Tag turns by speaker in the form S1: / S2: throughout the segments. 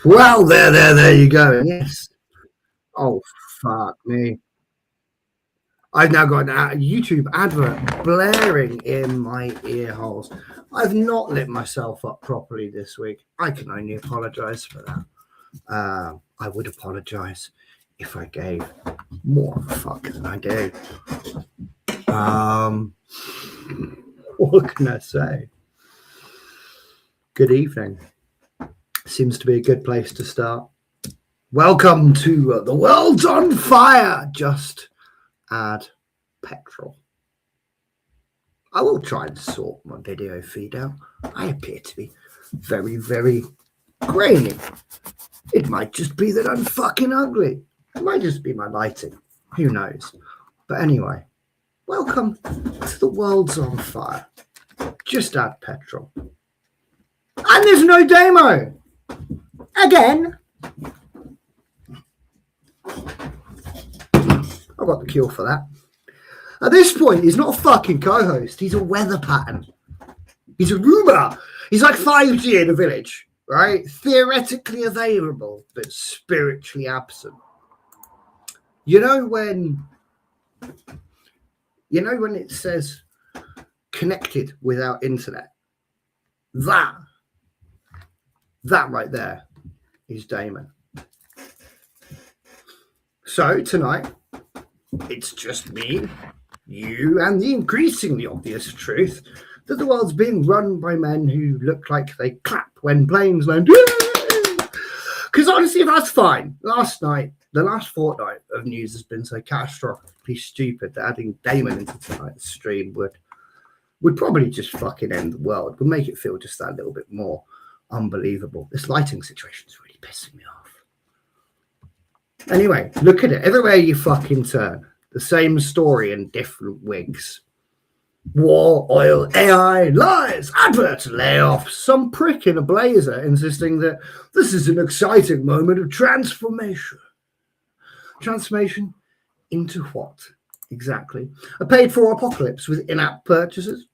S1: Well, there you go. Yes. Oh, fuck me. I've now got a YouTube advert blaring in my ear holes. I've not lit myself up properly this week. I can only apologize for that. I would apologize if I gave more fuck than I gave. What can I say? Good evening. Seems to be a good place to start. Welcome to The World's on Fire. Just add petrol. I will try and sort my video feed out. I appear to be very, very grainy. It might just be that I'm fucking ugly. It might just be my lighting. Who knows? But anyway, welcome to The World's on Fire. Just add petrol. And there's no demo. Again. I've got the cure for that. At this point, he's not a fucking co-host. He's a weather pattern. He's a rumor. He's like 5G in a village, right? Theoretically available, but spiritually absent. You know when it says connected without internet? That right there. is Damon. So tonight, it's just me, you, and the increasingly obvious truth that the world's being run by men who look like they clap when planes land. Because honestly, that's fine. Last night, the last fortnight of news has been so catastrophically stupid that adding Damon into tonight's stream would probably just fucking end the world, would make it feel just that little bit more unbelievable. This lighting situation is really pissing me off. Anyway, look at it. Everywhere you fucking turn, the same story in different wigs. War, oil, AI, lies, adverts, layoffs, some prick in a blazer insisting that this is an exciting moment of transformation. Transformation into what? Exactly. A paid-for apocalypse with in-app purchases.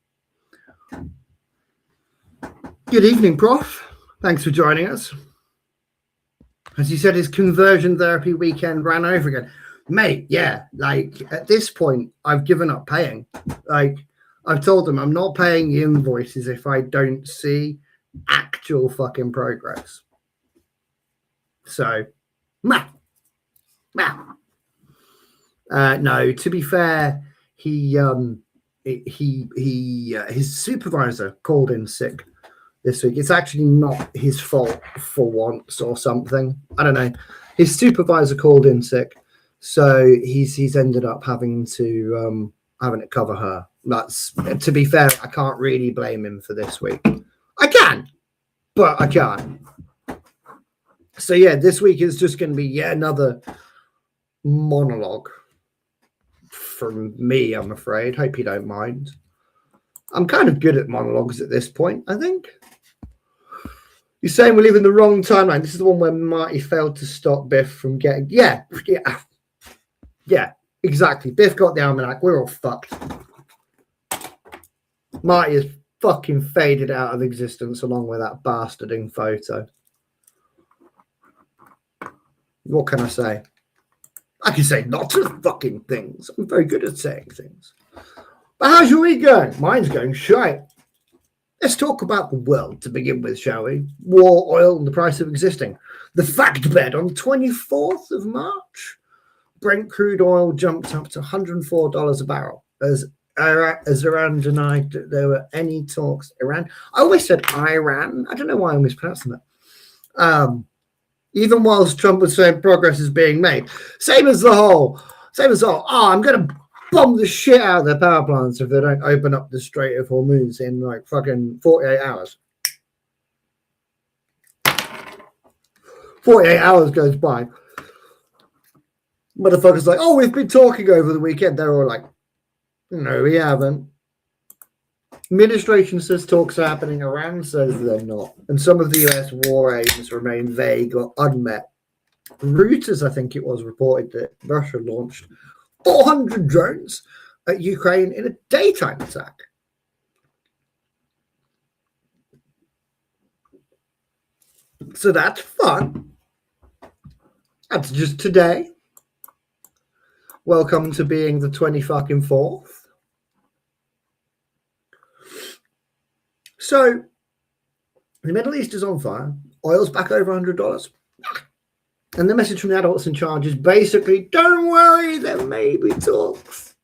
S1: Good evening, Prof. Thanks for joining us. As he said, his conversion therapy weekend ran over again. Mate, yeah, like at this point, I've given up paying. Like, I've told them I'm not paying the invoices if I don't see actual fucking progress. So, no, to be fair, his supervisor called in sick this week. It's actually not his fault for once or something. I don't know. His supervisor called in sick, so he's ended up having to cover her. That's, to be fair, I can't really blame him for this week. I can, but I can't. So yeah, this week is just going to be yet another monologue from me, I'm afraid. Hope you don't mind. I'm kind of good at monologues at this point, I think. You're saying we live in the wrong timeline. This is the one where Marty failed to stop Biff from getting... Yeah, exactly. Biff got the almanac. We're all fucked. Marty is fucking faded out of existence along with that bastarding photo. What can I say? I can say lots of fucking things. I'm very good at saying things. But how's your week going? Mine's going shite. Let's talk about the world to begin with, shall we? War, oil, and the price of existing. The fact bed on the 24th of March. Brent crude oil jumped up to $104 a barrel. As Iran denied that there were any talks. Iran? I always said Iran. I don't know why I'm mispronouncing that. Even whilst Trump was saying progress is being made. Same as the whole. Oh, I'm going to bomb the shit out of their power plants if they don't open up the Strait of Hormuz in like fucking 48 hours. 48 hours goes by. Motherfuckers like, oh, we've been talking over the weekend. They're all like, no, we haven't. Administration says talks are happening. Iran says they're not. And some of the US war aims remain vague or unmet. Reuters, I think it was, reported that Russia launched 400 drones at Ukraine in a daytime attack. So that's fun. That's just today. Welcome to being the 24th. So the Middle East is on fire. Oil's back over $100. And the message from the adults in charge is basically, don't worry, there may be talks.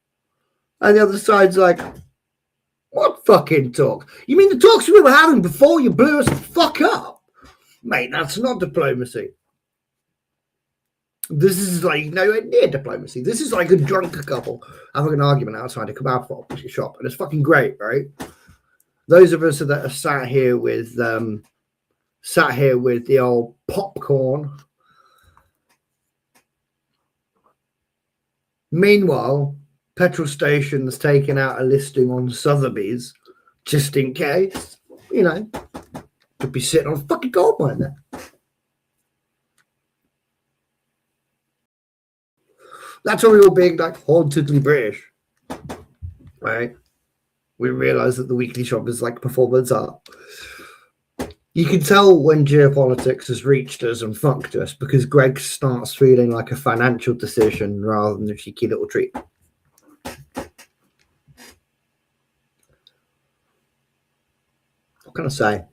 S1: And the other side's like, what fucking talk? You mean the talks we were having before you blew us the fuck up? Mate, that's not diplomacy. This is like nowhere near diplomacy. This is like a drunk couple having an argument outside a kebab shop. And it's fucking great, right? Those of us that are sat here with the old popcorn. Meanwhile, petrol stations taking out a listing on Sotheby's just in case, you know, could be sitting on a fucking gold mine there. That's why we were being like hauntedly British, right? We realise that the weekly shop is like performance art. You can tell when geopolitics has reached us and fucked us because Greg starts feeling like a financial decision rather than a cheeky little treat. What can I say?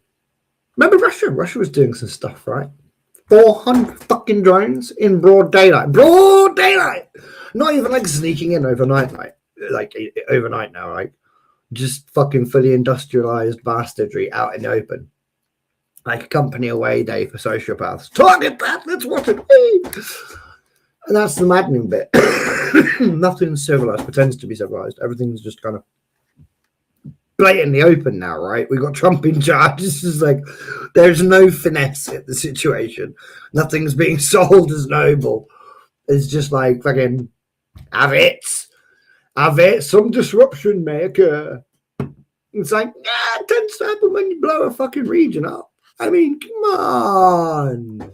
S1: Remember Russia? Russia was doing some stuff, right? 400 fucking drones in broad daylight. Broad daylight! Not even like sneaking in overnight, like overnight now, like just fucking fully industrialized bastardry out in the open. Like a company away day for sociopaths. Target that, that's what it is. And that's the maddening bit. Nothing civilized pretends to be civilized. Everything's just kind of blatantly open now, right? We've got Trump in charge. It's just like there's no finesse in the situation. Nothing's being sold as noble. It's just like fucking have it. Some disruption may occur. It's like, yeah, it tends to happen when you blow a fucking region up. I mean, come on.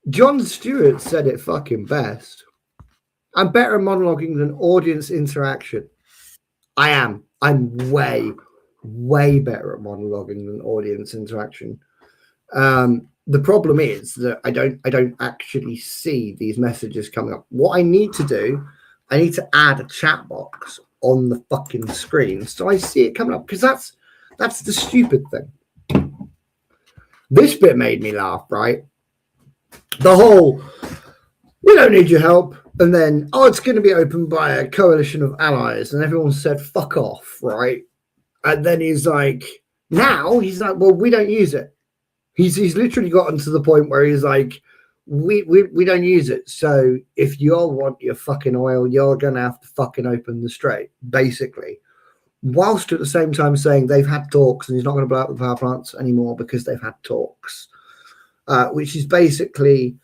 S1: John Stewart said it fucking best. I'm better at monologuing than audience interaction. I am. I'm way, way better at monologuing than audience interaction. The problem is that I don't actually see these messages coming up. What I need to do, I need to add a chat box on the fucking screen so I see it coming up, because that's the stupid thing. This bit made me laugh, right? The whole, we don't need your help, and then, oh, it's going to be opened by a coalition of allies, and everyone said, fuck off, right? And then he's like, well, we don't use it. He's literally gotten to the point where he's like, we don't use it. So if you all want your fucking oil, you're going to have to fucking open the strait, basically. Whilst at the same time saying they've had talks and he's not going to blow up the power plants anymore because they've had talks, which is basically,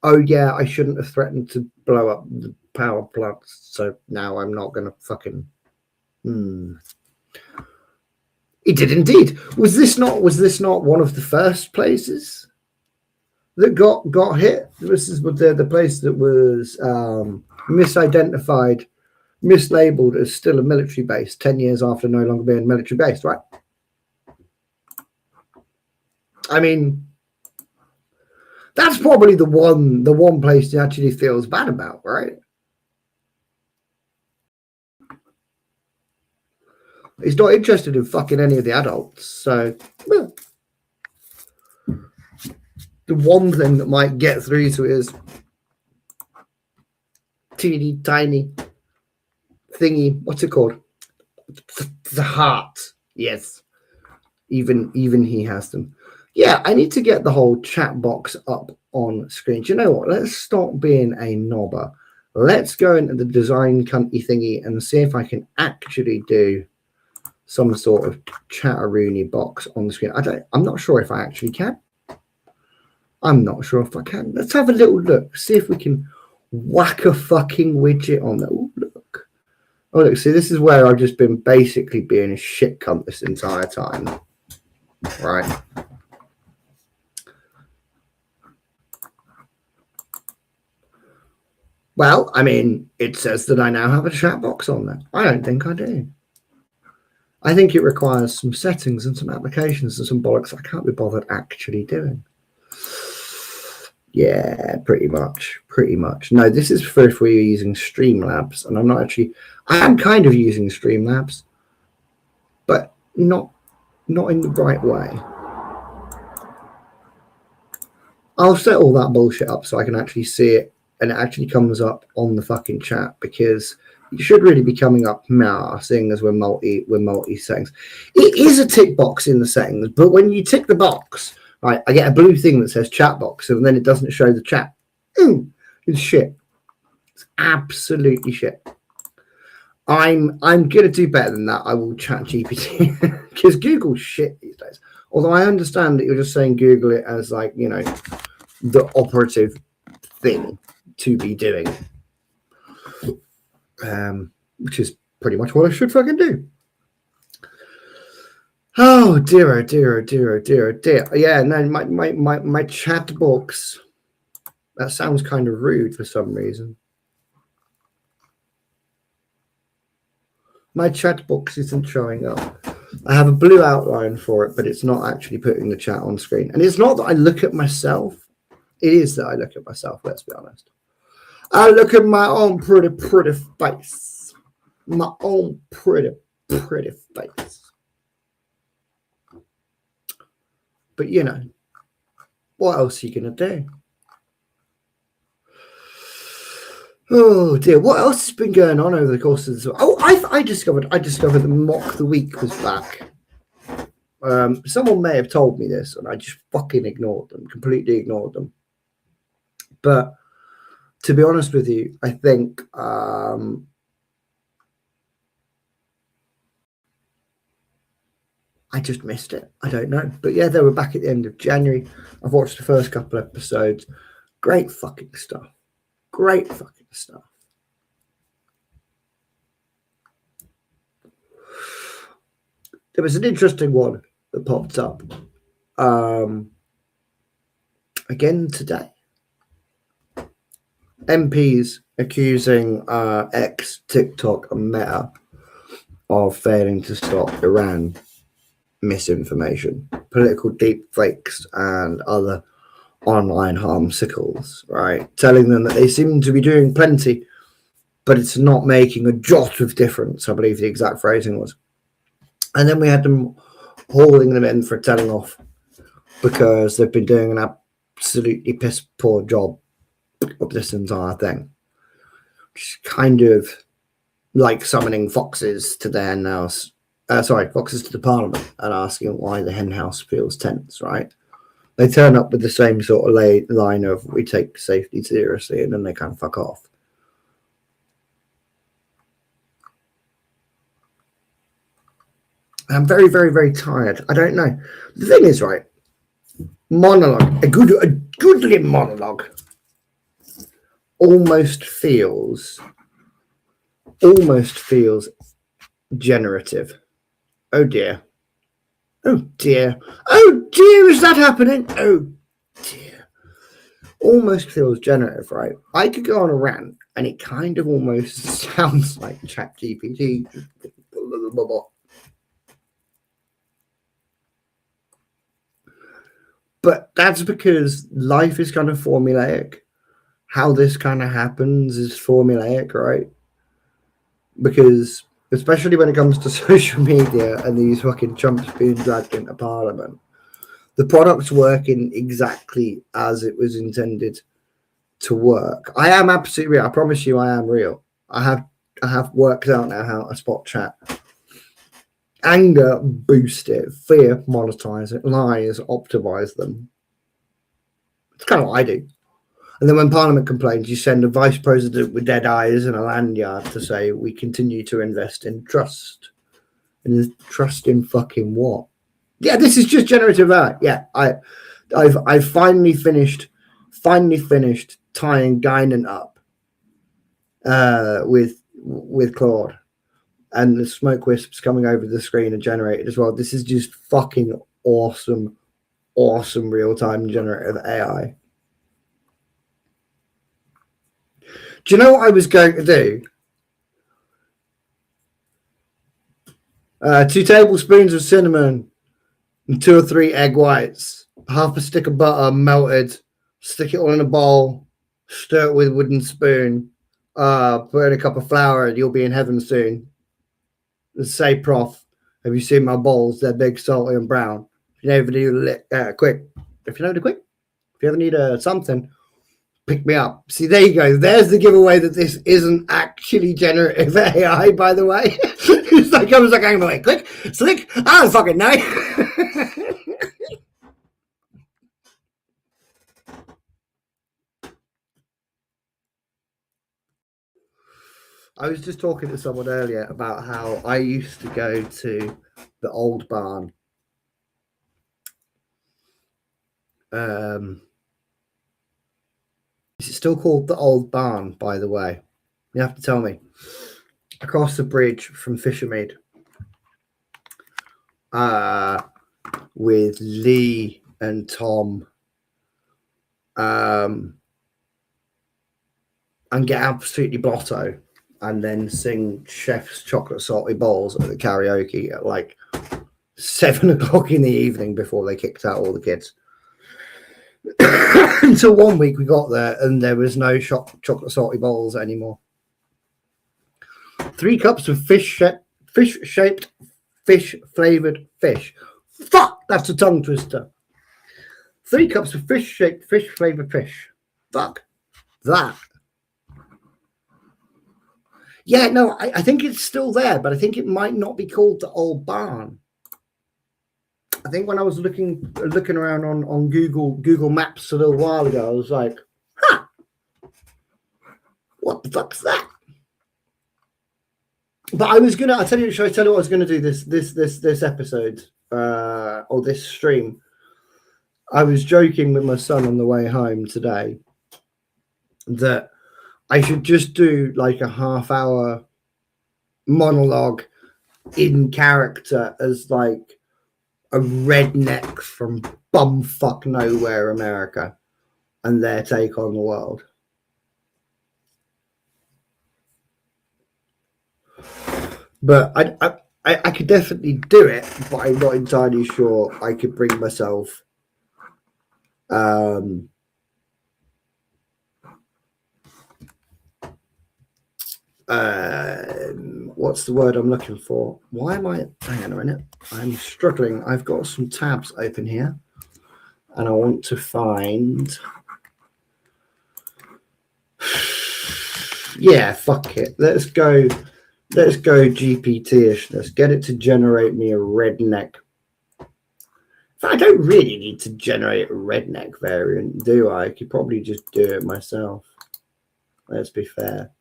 S1: oh yeah, I shouldn't have threatened to blow up the power plants, so now I'm not going to fucking. He did indeed. Was this not one of the first places that got hit? This is the place that was misidentified, mislabeled as still a military base 10 years after no longer being a military base, right? I mean, that's probably the one place he actually feels bad about, right? He's not interested in fucking any of the adults. So well, the one thing that might get through to his teeny tiny thingy, what's it called? The heart. Yes. Even he has them. Yeah, I need to get the whole chat box up on screen. Do you know what? Let's stop being a knobber. Let's go into the design cunty thingy and see if I can actually do some sort of chatteroony box on the screen. I'm not sure if I actually can. I'm not sure if I can. Let's have a little look. See if we can whack a fucking widget on there. Ooh, look. Oh, look. See, this is where I've just been basically being a shit cunt this entire time. Right. Well, I mean, it says that I now have a chat box on there. I don't think I do. I think it requires some settings and some applications and some bollocks I can't be bothered actually doing. Yeah, pretty much. No, this is for if we're using Streamlabs, and I am kind of using Streamlabs, but not in the right way. I'll set all that bullshit up so I can actually see it and it actually comes up on the fucking chat, because it should really be coming up now, seeing as we're multi settings. It is a tick box in the settings, but when you tick the box, right, I get a blue thing that says chat box, and then it doesn't show the chat. It's shit. It's absolutely shit. I'm gonna do better than that. I will chat GPT because Google's shit these days. Although I understand that you're just saying Google it as like, you know, the operative thing to be doing. Which is pretty much what I should fucking do. Oh dear, oh dear, oh dear, oh dear, oh dear. Yeah, no, my chat box. That sounds kind of rude for some reason. My chat box isn't showing up. I have a blue outline for it, but it's not actually putting the chat on screen. And it's not that I look at myself. It is that I look at myself, let's be honest. I look at my own pretty face. My own pretty face. But, you know, what else are you going to do? Oh dear, what else has been going on over the course of this? Oh, I discovered the mock the week was back. Someone may have told me this, and I just fucking ignored them, completely ignored them. But to be honest with you, I think I just missed it. I don't know, but yeah, they were back at the end of January. I've watched the first couple episodes. Great fucking stuff. Great fucking stuff. There was an interesting one that popped up again today. MPs accusing X, TikTok, and Meta of failing to stop Iran misinformation, political deep fakes, and other online harmsicles, right? Telling them that they seem to be doing plenty, but it's not making a jot of difference, I believe the exact phrasing was. And then we had them hauling them in for telling off because they've been doing an absolutely piss poor job of this entire thing. Which is kind of like summoning foxes to their house. Foxes to the parliament and asking why the hen house feels tense, right? They turn up with the same sort of line of we take safety seriously, and then they kind of fuck off. I'm very, very, very tired. I don't know. The thing is, right, monologue, a goodly monologue almost feels generative. Oh dear. Oh dear. Oh dear, is that happening? Oh dear. Almost feels generative, right? I could go on a rant and it kind of almost sounds like ChatGPT. But that's because life is kind of formulaic. How this kind of happens is formulaic, right? Because especially when it comes to social media and these fucking chumps being dragged into parliament, the product's working exactly as it was intended to work. I am absolutely real. I promise you I am real. I have worked out now how to spot chat. Anger, boost it. Fear, monetize it. Lies, optimize them. It's kind of what I do. And then when Parliament complains, you send a vice president with dead eyes and a lanyard to say, we continue to invest in trust. And trust in fucking what? Yeah, this is just generative art. Yeah, I've finally finished tying Guinan up with Claude. And the smoke wisps coming over the screen are generated as well. This is just fucking awesome real-time generative AI. Do you know what I was going to do? 2 tablespoons of cinnamon and 2 or 3 egg whites, half a stick of butter melted, stick it all in a bowl, stir it with a wooden spoon, put in a cup of flour, and you'll be in heaven soon. Let's say, Prof, have you seen my balls? They're big, salty, and brown. If you ever need something, pick me up. See, there you go. There's the giveaway that this isn't actually generative AI, by the way. It's like I was like, hang on, click, slick. I don't fucking know. I was just talking to someone earlier about how I used to go to the old barn. Is it still called the old barn, by the way? You have to tell me. Across the bridge from Fishermead. With Lee and Tom. And get absolutely blotto. And then sing Chef's Chocolate Salty Balls at the karaoke at like 7 o'clock in the evening before they kicked out all the kids. Until one week we got there and there was no chocolate salty balls anymore. 3 cups of fish-shaped, fish-flavored fish. Fuck, that's a tongue twister. 3 cups of fish-shaped, fish-flavored fish. Fuck that. Yeah, no, I think it's still there, but I think it might not be called the Old Barn. I think when I was looking around on Google Maps a little while ago, I was like, huh, what the fuck's that? But I was gonna, should I tell you what I was gonna do this episode or this stream? I was joking with my son on the way home today that I should just do like a half-hour monologue in character as like a redneck from bumfuck nowhere America and their take on the world. But I could definitely do it, but I'm not entirely sure I could bring myself what's the word I'm looking for? Why am I, hang on a minute, I'm struggling. I've got some tabs open here and I want to find, yeah, fuck it, let's go GPT-ish. Let's get it to generate me a redneck. I don't really need to generate a redneck variant, do I? I could probably just do it myself. Let's be fair.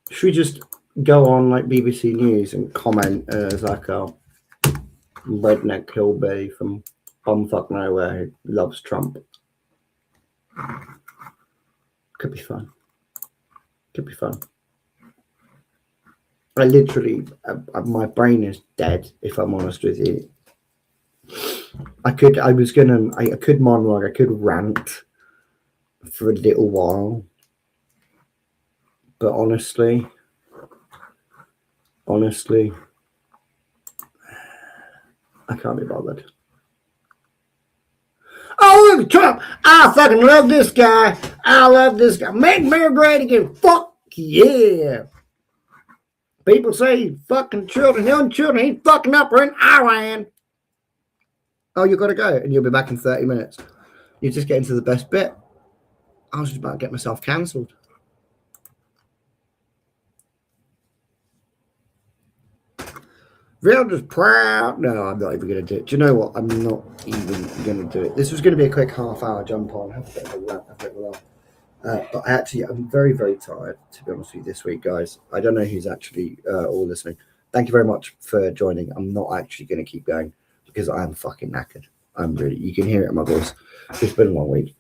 S1: Should we just go on like BBC News and comment as like a redneck hillbilly from bumfuck nowhere who loves Trump? Could be fun. Could be fun. I literally, my brain is dead, if I'm honest with you. I could monologue, I could rant for a little while. But honestly, I can't be bothered. Oh, look at Trump. I fucking love this guy. I love this guy. Make America great again. Fuck yeah. People say fucking children, young children ain't fucking up or in Iran. Oh, you got to go and you'll be back in 30 minutes. You're just getting to the best bit. I was just about to get myself cancelled. Real just proud. No, I'm not even going to do it. Do you know what? I'm not even going to do it. This was going to be a quick half-hour jump on. Have a bit of a laugh. But I'm very, very tired, to be honest with you, this week, guys. I don't know who's actually all listening. Thank you very much for joining. I'm not actually going to keep going because I am fucking knackered. You can hear it in my voice. It's been a long week.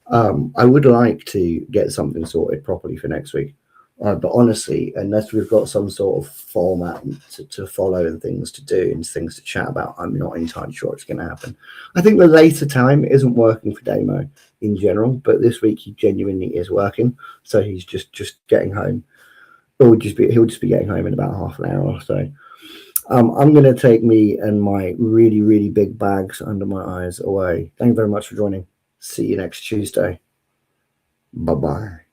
S1: I would like to get something sorted properly for next week. But honestly, unless we've got some sort of format to follow and things to do and things to chat about, I'm not entirely sure it's going to happen. I think the later time isn't working for Damo in general, but this week he genuinely is working. So he's just getting home. He'll just be getting home in about half an hour or so. I'm going to take me and my really, really big bags under my eyes away. Thank you very much for joining. See you next Tuesday. Bye-bye.